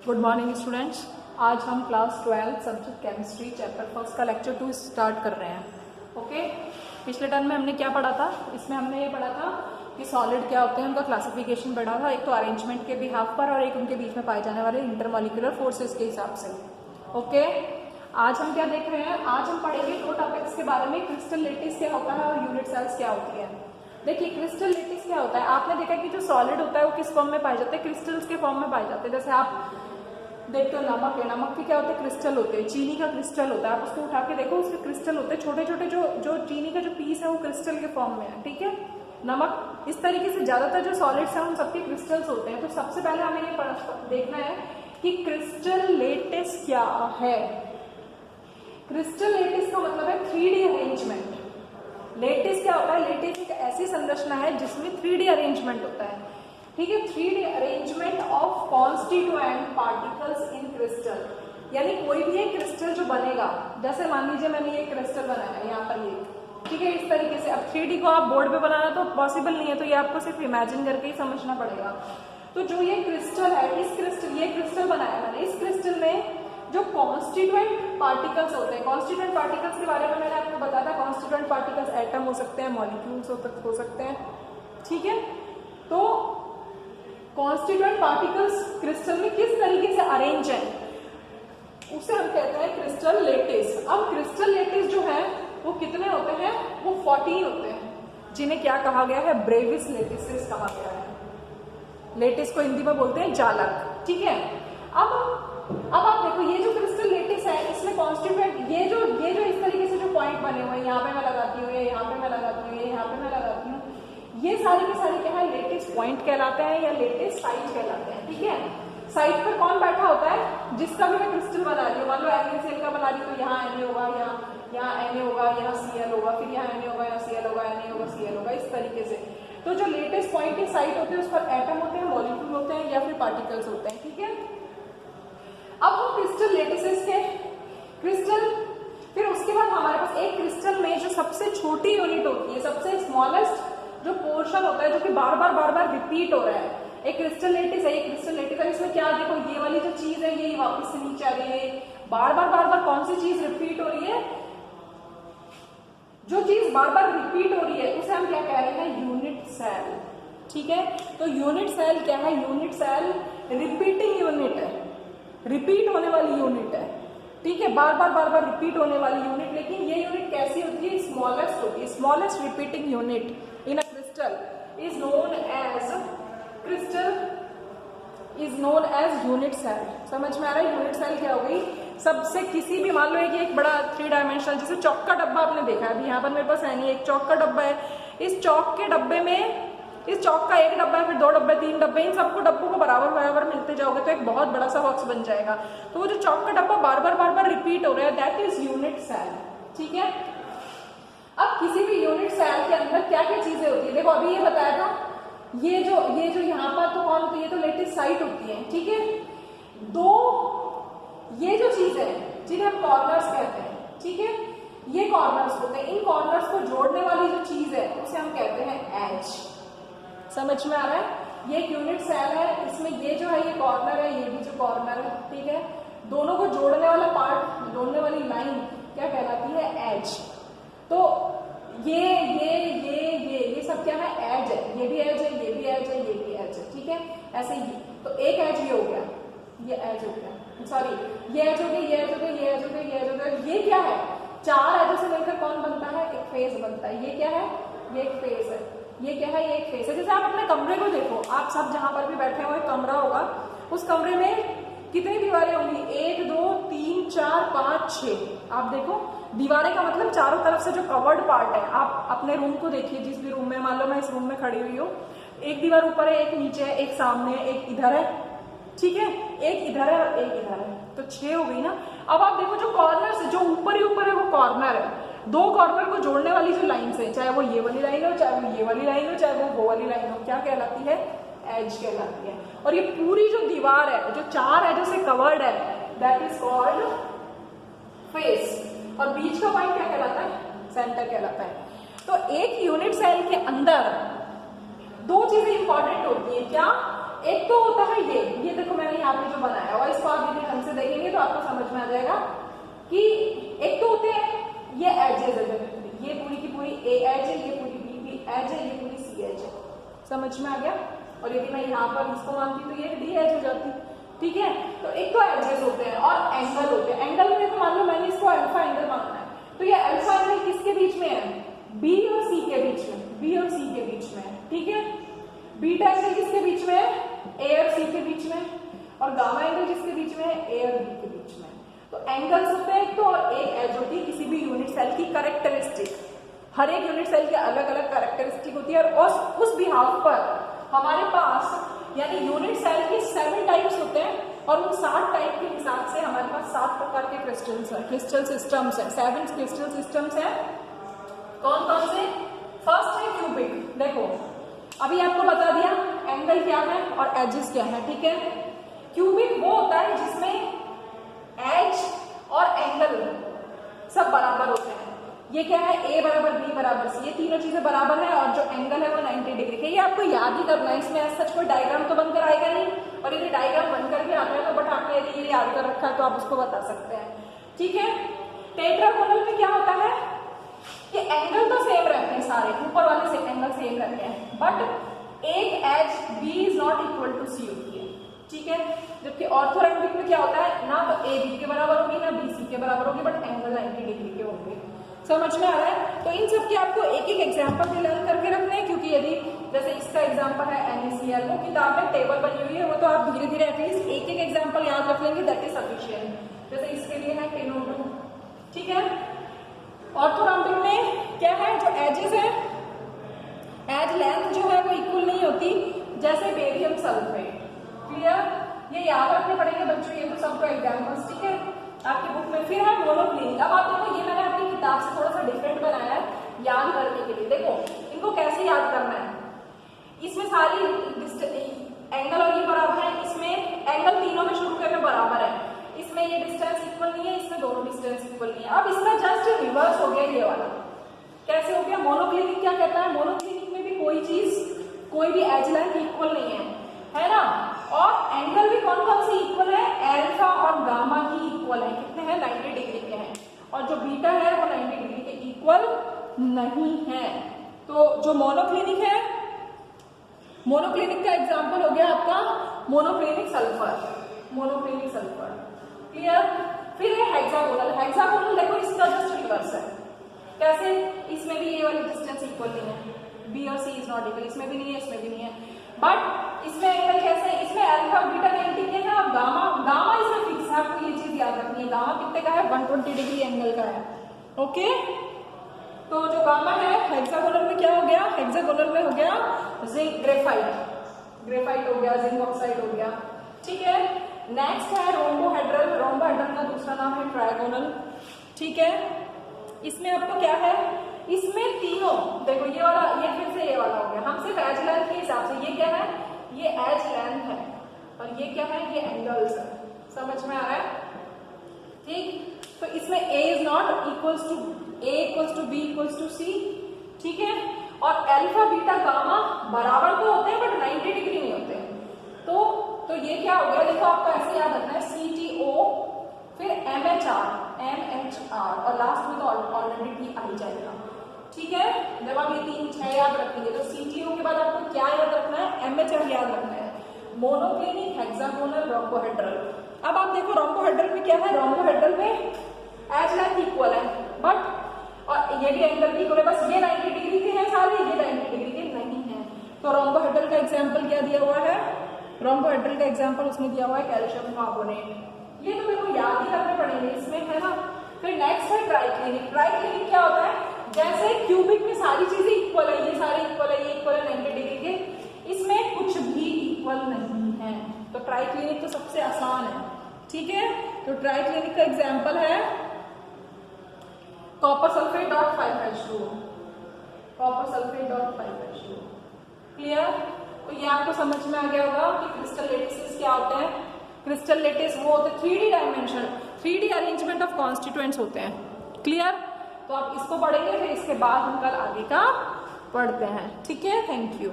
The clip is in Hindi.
Good morning students. आज हम class 12 subject chemistry chapter first का लेक्चर 2 स्टार्ट कर रहे हैं। ओके, पिछले टर्म में हमने क्या पढ़ा था? इसमें हमने ये पढ़ा था कि सॉलिड क्या होते हैं, उनका क्लासिफिकेशन पढ़ा था। एक तो अरेंजमेंट के बिहाफ पर और एक उनके बीच में पाए जाने वाले इंटरमॉलिक्यूलर फोर्सेस के हिसाब से। ओके, आज हम क्या देख रहे हैं? आज हम पढ़ेंगे दो टॉपिक्स के बारे में, क्रिस्टल लेटिस क्या होता है और यूनिट सेल्स क्या होती है। देखिए, क्रिस्टल लेटिस क्या होता है? आपने देखा कि जो सॉलिड होता है वो किस फॉर्म में पाए जाते हैं? क्रिस्टल्स के फॉर्म में पाए जाते हैं। जैसे आप देखते हो नमक है, नमक के क्या होते हैं? क्रिस्टल होते हैं। चीनी का क्रिस्टल होता है, आप उसको उठा के देखो, उसके क्रिस्टल होते हैं छोटे छोटे। जो चीनी का जो पीस है वो क्रिस्टल के फॉर्म में है। ठीक है, नमक इस तरीके से ज्यादातर जो सॉलिड्स हैं उन सबके क्रिस्टल्स होते हैं। तो सबसे पहले हमें ये देखना है कि क्रिस्टल लेटिस क्या है। क्रिस्टल लेटिस का मतलब है 3D अरेंजमेंट। लेटिस क्या होता है? लेटिस एक ऐसी संरचना है जिसमें 3D अरेंजमेंट होता है। ठीक है, 3D arrangement of constituent particles in crystal. यानी कोई भी एक क्रिस्टल जो बनेगा, जैसे मान लीजिए मैंने ये क्रिस्टल बनाया है यहाँ पर ये, ठीक है, इस तरीके से। अब 3D को आप बोर्ड पे बनाना तो पॉसिबल नहीं है, तो ये आपको सिर्फ इमेजिन करके ही समझना पड़ेगा। तो जो ये क्रिस्टल है, ये क्रिस्टल बनाया मैंने, इस क्रिस्टल में जो कॉन्स्टिट्यूएंट पार्टिकल्स होते हैं, कॉन्स्टिट्यूएंट पार्टिकल्स के बारे में मैंने आपको बताया था। कॉन्स्टिट्यूएंट पार्टिकल्स एटम हो सकते हैं, मॉलिक्यूल्स हो सकते हैं। ठीक है, तो कॉन्स्टिट्यूएंट पार्टिकल्स क्रिस्टल में किस तरीके से अरेंज है उसे हम कहते हैं क्रिस्टल लेटिस। अब क्रिस्टल लेटिस जो है वो कितने होते हैं? वो 14 होते हैं, जिन्हें क्या कहा गया है? ब्रेविस लेटिसेस कहा गया है। लेटिस को हिंदी में बोलते हैं जालक। ठीक है, अब आप देखो, ये जो क्रिस्टल लेटिस है इसमें कॉन्स्टिट्यूएंट ये जो इस तरीके से जो पॉइंट बने हुए हैं, यहाँ पे मैं लगाती हूँ, यहाँ पे मैं लगाती हूँ, यहाँ पे मैं लगाती हूँ, ये सारे के सारे क्या है? लेटिस पॉइंट कहलाते हैं या लेटिस साइट कहलाते हैं। ठीक है, साइट पर कौन बैठा होता है? जिसका भी मैं क्रिस्टल बना रही हूँ, मान लो NaCl का बना रही हूँ, तो यहाँ Na होगा, यहाँ Na होगा, यहाँ Cl होगा, फिर यहाँ Na होगा, यहाँ Cl होगा, Na होगा, Cl होगा, इस तरीके से। तो जो लेटेस्ट पॉइंट की साइट होती है उस पर एटम होते हैं, मॉलिक्यूल होते हैं या फिर पार्टिकल्स होते हैं। ठीक है, अब हम क्रिस्टल लेटिसेस के क्रिस्टल, फिर उसके बाद हमारे पास एक क्रिस्टल में जो सबसे छोटी यूनिट होती है, सबसे स्मॉलेस्ट जो पोर्शन होता है, जो कि बार बार रिपीट हो रहा है। एक क्रिस्टल लेटिस है, एक क्रिस्टल लेटिस है, इसमें क्या देखो, ये वाली जो चीज है ये वापस से नीचे आ रही है। बार बार कौन सी चीज रिपीट हो रही है? जो चीज बार बार रिपीट हो रही है उसे हम क्या कह रहे हैं? Unit cell. ठीक है, तो यूनिट सेल क्या है? यूनिट सेल रिपीटिंग यूनिट है, रिपीट होने वाली यूनिट है। ठीक है, बार बार रिपीट होने वाली यूनिट। लेकिन ये यूनिट कैसी होती है? स्मॉलेस्ट होती है। Smallest repeating unit in a crystal is known as unit cell. समझ में आ रहा है? यूनिट सेल क्या हो गई? सबसे किसी भी, मान लो एक बड़ा 3 डायमेंशनल, जैसे चौक का डब्बा आपने देखा है, अभी यहाँ पर मेरे पास है नहीं, एक चौक का डब्बा है। इस चौक के डब्बे में, इस चौक का एक डब्बा है, फिर 2 डब्बे, 3 डब्बे, इन सबको डब्बों को बराबर मिलते जाओगे तो एक बहुत बड़ा सा बॉक्स बन जाएगा। तो वो जो चौक का डब्बा बार बार रिपीट हो रहा है, दैट इज यूनिट सेल। ठीक है, अब किसी भी यूनिट सेल के अंदर क्या क्या चीजें होती है? देखो, अभी ये बताया था, ये जो यहाँ पर तो कौन होती है? ये तो लेटिस साइट होती है। ठीक है, ये जो चीज है जिन्हें हम कॉर्नर्स कहते हैं, ठीक है, ये कॉर्नर्स होते हैं। इन कॉर्नर्स को जोड़ने वाली जो चीज है उसे हम कहते हैं एज। समझ में आ रहा है? ये एक यूनिट सेल है, इसमें ये जो है ये कॉर्नर है, ये भी जो कॉर्नर है। ठीक है, दोनों को जोड़ने वाला पार्ट, जोड़ने वाली लाइन क्या कहलाती है? एज। तो ये सब क्या है? एज है। ये भी एज है, ये भी एज है, ये भी एज है। ठीक है, ऐसे ही। तो एक एज ये हो गया, ये एज हो गया, सॉरी, ये एज हो गया, ये एज हो गया, ये एज हो गया, ये एज हो गया। ये क्या है? 4 एजों से मिलकर कौन बनता है? एक फेस बनता है। ये क्या है? ये एक फेस है। ये क्या है? ये एक फेस है। जैसे आप अपने कमरे को देखो, आप सब जहां पर भी बैठे हो, एक कमरा होगा, उस कमरे में कितनी दीवारें होंगी? 1 2 3 4 5 6। आप देखो, दीवारें का मतलब चारों तरफ से जो कवर्ड पार्ट है। आप अपने रूम को देखिए, जिस भी रूम में, मान लो मैं इस रूम में खड़ी हुई हूँ, एक दीवार ऊपर है, एक नीचे है, एक सामने है, एक इधर है। ठीक है, एक इधर है और एक इधर है, तो 6 हो गई ना। अब आप देखो, जो कॉर्नर से, जो ऊपर ही ऊपर है वो कॉर्नर है। 2 कॉर्नर को जोड़ने वाली जो लाइन है, चाहे वो ये वाली लाइन हो, चाहे वो ये वाली लाइन हो, चाहे वो वाली लाइन हो, क्या कहलाती है? एज कहलाती है। और ये पूरी जो दीवार है, जो 4 एजों से कवर्ड है, दैट इज कॉल्ड फेस। और बीच का पॉइंट क्या कहलाता है? सेंटर कहलाता है। तो एक यूनिट सेल के अंदर 2 चीजें इंपॉर्टेंट होती है। क्या? एक तो होता है ये देखो मैंने यहाँ पे जो बनाया और इसको आप यदि ढंग से देखेंगे तो आपको समझ में आ जाएगा कि एक तो होते हैं ये एजेस है, ये पूरी की पूरी ए एज है, ये पूरी बी की एज है, ये पूरी सी एज है, समझ में आ गया। और यदि मैं यहाँ पर इसको मानती तो ये डी एज हो जाती, ठीक है। तो एक तो एजेस होते हैं और एंगल होते हैं। एंगल में तो मान लो मैंने इसको अल्फा एंगल मानना है, तो ये अल्फा एंगल किसके बीच में है, बी और सी के बीच में, बी और सी के बीच में है, ठीक है। बीटा एंगल किसके बीच में है, ए और सी के बीच में, और गामा एंगल किसके बीच में है, ए और बी के बीच में। तो एंगल्स होते हैं एक तो, और एक एज होती है किसी भी यूनिट सेल की कैरेक्टरिस्टिक। हर एक यूनिट सेल की अलग अलग कैरेक्टरिस्टिक होती है और उस बिहाफ पर हमारे पास यानी यूनिट सेल के 7 टाइप्स होते हैं और उन 7 टाइप के हिसाब से हमारे पास 7 प्रकार के क्रिस्टल्स हैं, क्रिस्टल सिस्टम्स हैं, 7 क्रिस्टल सिस्टम्स हैं। कौन कौन से? फर्स्ट है क्यूबिक। देखो अभी आपको बता दिया एंगल क्या है और एजेस क्या है, ठीक है। क्यूबिक वो होता है जिसमें एज और एंगल सब बराबर होते हैं। ये क्या है, ए बराबर बी बराबर सी, ये तीनों चीजें बराबर है और जो एंगल है वो 90 डिग्री है। ये आपको याद ही करना है, इसमें ऐसा कोई डायग्राम तो बनकर आएगा नहीं, और यदि डायग्राम बनकर भी आता है तो बट आपने यदि ये याद कर रखा है तो आप उसको बता सकते हैं, ठीक है। टेट्रागोनल में क्या होता है कि एंगल तो सेम रहते हैं, सारे ऊपर वाले से एंगल सेम रहते हैं, बट एक edge B is not equal to C होती है, ठीक है। जबकि ऑर्थोरैम्बिक में क्या होता है, ना तो ए बी के बराबर होगी ना बी सी के बराबर होगी, बट एंगल 90 डिग्री के होंगे। समझ में आ रहा है? तो इन सब के आपको एक एक एग्जांपल भी लर्न करके रखने हैं, क्योंकि यदि जैसे इसका एग्जांपल है NaCl, वो किताब में टेबल बनी हुई है, वो तो आप धीरे धीरे एटलीस्ट एक एक एग्जांपल याद रख लेंगे, दैट इज सफिशिएंट। जैसे इसके लिए है टेनोटू, ठीक है। ऑर्थोरैम्बिक में क्या है, जो एजेस है, एज लेंथ जो है वो इक्वल नहीं होती, जैसे बेरियम सल्फेट। क्लियर? ये याद रखने पड़ेंगे बच्चों, ये तो सबको एग्जाम्पल्स, ठीक है, आपकी बुक में। फिर है मोनोक्लिनिक। अब आप देखो ये मैंने अपनी किताब से थोड़ा सा डिफरेंट बनाया है याद करने के लिए। देखो इनको कैसे याद करना है, इसमें सारी एंगल और ये बराबर है, इसमें एंगल तीनों में शुरू करके बराबर है, इसमें ये डिस्टेंस इक्वल नहीं है, इसमें दोनों डिस्टेंस इक्वल नहीं है। अब इसका जस्ट रिवर्स हो गया ये वाला। कैसे हो गया? मोनोक्लिनिक क्या कहता है, मोनोक्लिनिक में भी कोई चीज कोई भी एज लेंथ इक्वल नहीं है ना, और एंगल भी कौन कौन सी इक्वल है, अल्फा और गामा की इक्वल है। कितने हैं? 90 डिग्री के हैं, और जो बीटा है वो 90 डिग्री के इक्वल नहीं है। तो जो मोनोक्लिनिक है, मोनोक्लिनिक का एग्जांपल हो गया आपका monoclinic sulphur, monoclinic sulphur. Clear? फिर है हेक्सागोनल। हेक्सागोनल देखो इसका जस्ट रिवर्स है। कैसे? इसमें भी ये वाली डिस्टेंस इक्वल नहीं है, बी और सी इज नॉट इक्वल, इसमें भी नहीं है, इसमें भी नहीं है, बट इसमें एंगल कैसे है, इसमें अल्फा बीटा 90 के है और गामा इसमें फिक्स है। आपको ये चीज याद रखनी है, गामा कितने का है, 120 डिग्री एंगल का है, ओके। तो जो गामा है हेक्सागोनल में क्या हो गया, हेक्सागोनल में हो गया जिंक ग्रेफाइट हो गया, जिंक ऑक्साइड हो गया, ठीक है। नेक्स्ट है रोम्बोहेड्रल। रोम्बोहेड्रल का दूसरा नाम है ट्रायगोनल, ठीक है। इसमें आपको क्या है, इसमें तीनों देखो ये वाला, ये फिर से ये वाला हो गया, हम सिर्फ एज लेंथ के हिसाब से, ये क्या है, ये एज लेंथ है और ये क्या है, ये एंगल्स है। समझ में आ रहा है? ठीक। तो इसमें a is not equals to a equals to b equals to c, ठीक है। और अल्फा बीटा गामा बराबर तो होते हैं बट 90 डिग्री नहीं होते। तो ये क्या हो गया, देखो आपको ऐसे याद रखना है, CTO फिर MHR और लास्ट में तो ऑलरेडी T आ ही जाएगा, ठीक है। जब आप ये 3 6 याद रखेंगे तो CTO के बाद आपको क्या याद रखना है, MHR याद रखना है, मोनोक्लिनिक, हेक्सागोनल, रोम्बोहेड्रल। अब आप देखो रोम्बोहेड्रल में क्या है, रोम्बोहेड्रल में एज लेंथ इक्वल है बट और ये भी एंगल इक्वल है, बस ये 90 डिग्री के हैं सारे, ये 90 डिग्री के नहीं है। तो रोम्बोहेड्रल का एग्जांपल क्या दिया हुआ है, रोम्बोहेड्रल का एग्जांपल उसमें दिया हुआ है कैल्शियम कार्बोनेट। ये तो मेरे को याद ही करने पड़ेंगे इसमें, है ना। फिर नेक्स्ट है ट्राइक्लिनिक। ट्राइक्लिनिक क्या होता है, जैसे क्यूबिक में सारी चीजें इक्वल है, ये सारे इक्वल है, ये इक्वल है 90 डिग्री के, इसमें कुछ भी इक्वल नहीं है। तो ट्राइक्लिनिक तो सबसे आसान है, ठीक है। तो ट्राइक्लिनिक का एग्जांपल है copper sulphate dot 5H2, copper sulphate dot 5H2। Clear? तो ये आपको समझ में आ गया होगा कि क्रिस्टल लेटिसेस क्या होते हैं। क्रिस्टल लेटिस वो होते हैं 3D dimension, 3D arrangement of constituents होते हैं। क्लियर? तो आप इसको पढ़ेंगे, फिर इसके बाद हम कल आगे का पढ़ते हैं, ठीक है। Thank you.